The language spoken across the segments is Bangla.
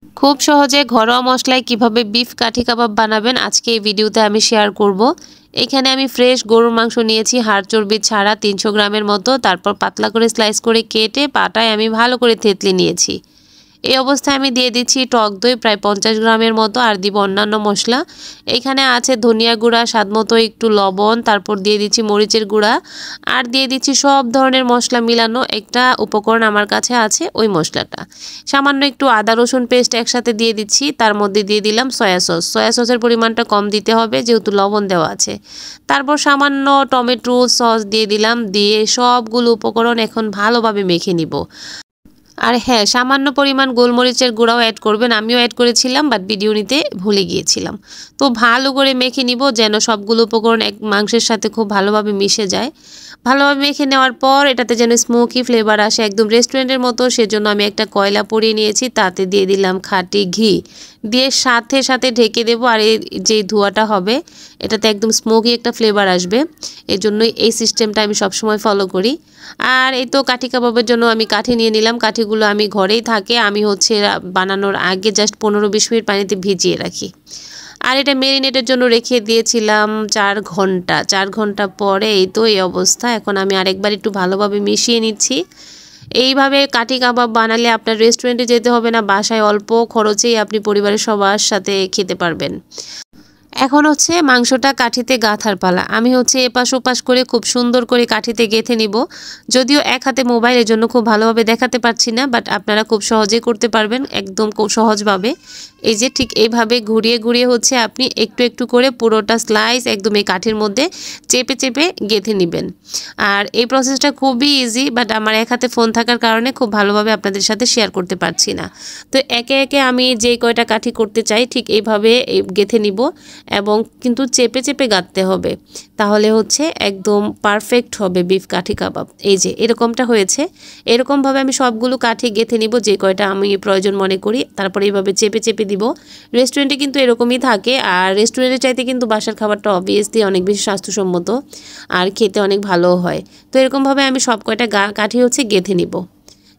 খুব সহজে ঘরোয়া মশলায় কিভাবে বিফ কাঠি কাবাব বানাবেন আজকে এই ভিডিওতে আমি শেয়ার করব। এখানে আমি ফ্রেশ গরুর মাংস নিয়েছি, হাড় চর্বি ছাড়া 300 গ্রামের মতো। তারপর পাতলা করে স্লাইস করে কেটে পাটায় আমি ভালো করে থেতলে নিয়েছি। এই অবস্থায় আমি দিয়ে দিচ্ছি টক দই প্রায় 50 গ্রামের মতো, আর দিব অন্যান্য মশলা। এখানে আছে ধনিয়া গুঁড়া, স্বাদমতো একটু লবণ, তারপর দিয়ে দিচ্ছি মরিচের গুঁড়া, আর দিয়ে দিচ্ছি সব ধরনের মশলা মিলানো একটা উপকরণ আমার কাছে আছে, ওই মশলাটা। সামান্য একটু আদা রসুন পেস্ট একসাথে দিয়ে দিচ্ছি, তার মধ্যে দিয়ে দিলাম সয়া সস। সয়া সসের পরিমাণটা কম দিতে হবে যেহেতু লবণ দেওয়া আছে। তারপর সামান্য টমেটো সস দিয়ে দিলাম, দিয়ে সবগুলো উপকরণ এখন ভালোভাবে মেখে নিব। আর হ্যাঁ, সামান্য পরিমাণ গোলমরিচের গুঁড়াও অ্যাড করবেন, আমিও অ্যাড করেছিলাম বাট ভিডিও নিতে ভুলে গিয়েছিলাম। তো ভালো করে মেখে নিব যেন সবগুলো উপকরণ এক মাংসের সাথে খুব ভালোভাবে মিশে যায়। ভালোভাবে মেখে নেওয়ার পর এটাতে যেন স্মোকি ফ্লেভার আসে একদম রেস্টুরেন্টের মতো, সেজন্য আমি একটা কয়লা পরিয়ে নিয়েছি, তাতে দিয়ে দিলাম খাঁটি ঘি, দিয়ে সাথে সাথে ঢেকে দেবো। আর এই যে ধোঁয়াটা হবে এটাতে একদম স্মোকি একটা ফ্লেভার আসবে, এই জন্যই এই সিস্টেমটা আমি সবসময় ফলো করি। আর এই তো কাঠি কাবাবের জন্য আমি কাঠি নিয়ে নিলাম। কাঠিগুলো আমি ঘরেই থাকে, আমি হচ্ছে বানানোর আগে জাস্ট 15-20 মিনিট পানিতে ভিজিয়ে রাখি। আর এটা মেরিনেটের জন্য রেখে দিয়েছিলাম 4 ঘন্টা। 4 ঘন্টা পরে এই তো এই অবস্থা। এখন আমি আরেকবার একটু ভালোভাবে মিশিয়ে নিচ্ছি। এইভাবে কাঠি কাবাব বানালে আপনার রেস্টুরেন্টে যেতে হবে না, বাসায় অল্প খরচেই আপনি পরিবারের সবার সাথে খেতে পারবেন। এখন হচ্ছে মাংসটা কাঠিতে গাঁথার পালা। আমি হচ্ছে এপাশ ওপাশ করে খুব সুন্দর করে কাঠিতে গেঁথে নিব। যদিও এক হাতে মোবাইলের জন্য খুব ভালোভাবে দেখাতে পারছি না, বাট আপনারা খুব সহজেই করতে পারবেন একদম খুব সহজভাবে। এই যে ঠিক এইভাবে ঘুরিয়ে ঘুরিয়ে হচ্ছে আপনি একটু একটু করে পুরোটা স্লাইস একদম এই কাঠির মধ্যে চেপে চেপে গেঁথে নেবেন। আর এই প্রসেসটা খুবই ইজি, বাট আমার এক হাতে ফোন থাকার কারণে খুব ভালোভাবে আপনাদের সাথে শেয়ার করতে পারছি না। তো একে একে আমি যেই কয়টা কাঠি করতে চাই ঠিক এইভাবে গেঁথে নিব, এবং কিন্তু চেপে চেপে গাঁথতে হবে, তাহলে হচ্ছে একদম পারফেক্ট হবে বিফ কাঠি কাবাব। এই যে এরকমটা হয়েছে, এরকমভাবে আমি সবগুলো কাঠি গেঁথে নিব যে কয়টা আমি প্রয়োজন মনে করি, তারপরে এইভাবে চেপে চেপে দিব। রেস্টুরেন্টে কিন্তু এরকমই থাকে, আর রেস্টুরেন্টের চাইতে কিন্তু বাসার খাবারটা অবভিয়াসলি অনেক বেশি স্বাস্থ্যসম্মত আর খেতে অনেক ভালো হয়। তো এরকমভাবে আমি সব কয়টা কাঠি হচ্ছে গেঁথে নিব।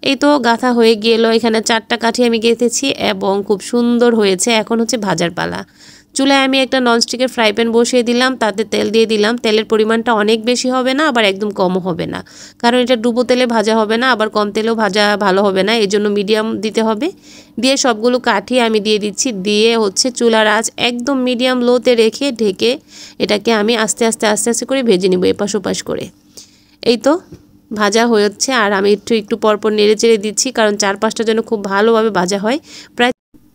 এই তো গাঁথা হয়ে গেল, এখানে 4টা কাঠি আমি গেঁথেছি এবং খুব সুন্দর হয়েছে। এখন হচ্ছে ভাজার পালা। চুলায় আমি একটা ননস্টিকের ফ্রাই প্যান বসিয়ে দিলাম, তাতে তেল দিয়ে দিলাম। তেলের পরিমাণটা অনেক বেশি হবে না, আবার একদম কমও হবে না, কারণ এটা ডুবো তেলে ভাজা হবে না, আবার কম তেলেও ভাজা ভালো হবে না, এই জন্য মিডিয়াম দিতে হবে। দিয়ে সবগুলো কাঠি আমি দিয়ে দিচ্ছি, দিয়ে হচ্ছে চুলার আঁচ একদম মিডিয়াম লোতে রেখে ঢেকে এটাকে আমি আস্তে আস্তে আস্তে আস্তে করে ভেজে নিব এপাশ ওপাশ করে। এই তো ভাজা হচ্ছে, আর আমি একটু একটু পরপর নেড়ে চেড়ে দিচ্ছি, কারণ চারপাশটা যেন খুব ভালোভাবে ভাজা হয়। প্রায়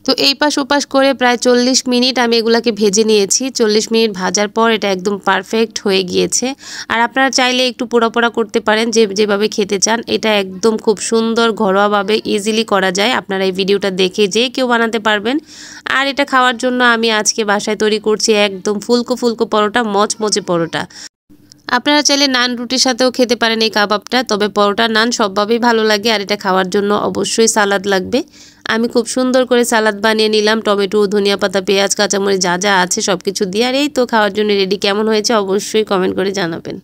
তো এই পাশ ওপাশ করে প্রায় 40 মিনিট আমি এগুলাকে ভেজে নিয়েছি। 40 মিনিট ভাজার পর এটা একদম পারফেক্ট হয়ে গিয়েছে। আর আপনারা চাইলে একটু পোড়া পোড়া করতে পারেন, যেভাবে খেতে চান। এটা একদম খুব সুন্দর ঘরোয়াভাবে ইজিলি করা যায়, আপনারা এই ভিডিওটা দেখে যে কেউ বানাতে পারবেন। আর এটা খাওয়ার জন্য আমি আজকে বাসায় তৈরি করছি একদম ফুলকো ফুলকো পরোটা, মচমচে পরোটা। আপনারা চাইলে নান রুটির সাথেও খেতে পারেন এই কাবাবটা, তবে পরোটা নান সবভাবেই ভালো লাগে। আর এটা খাওয়ার জন্য অবশ্যই সালাদ লাগবে। আমি খুব সুন্দর করে সালাদ বানিয়ে নিলাম, টমেটো, ধনিয়া পাতা, পেঁয়াজ, কাঁচামরিচ যা যা আছে সব কিছু দিয়ে। আর এই তো খাওয়ার জন্য রেডি। কেমন হয়েছে অবশ্যই কমেন্ট করে জানাবেন।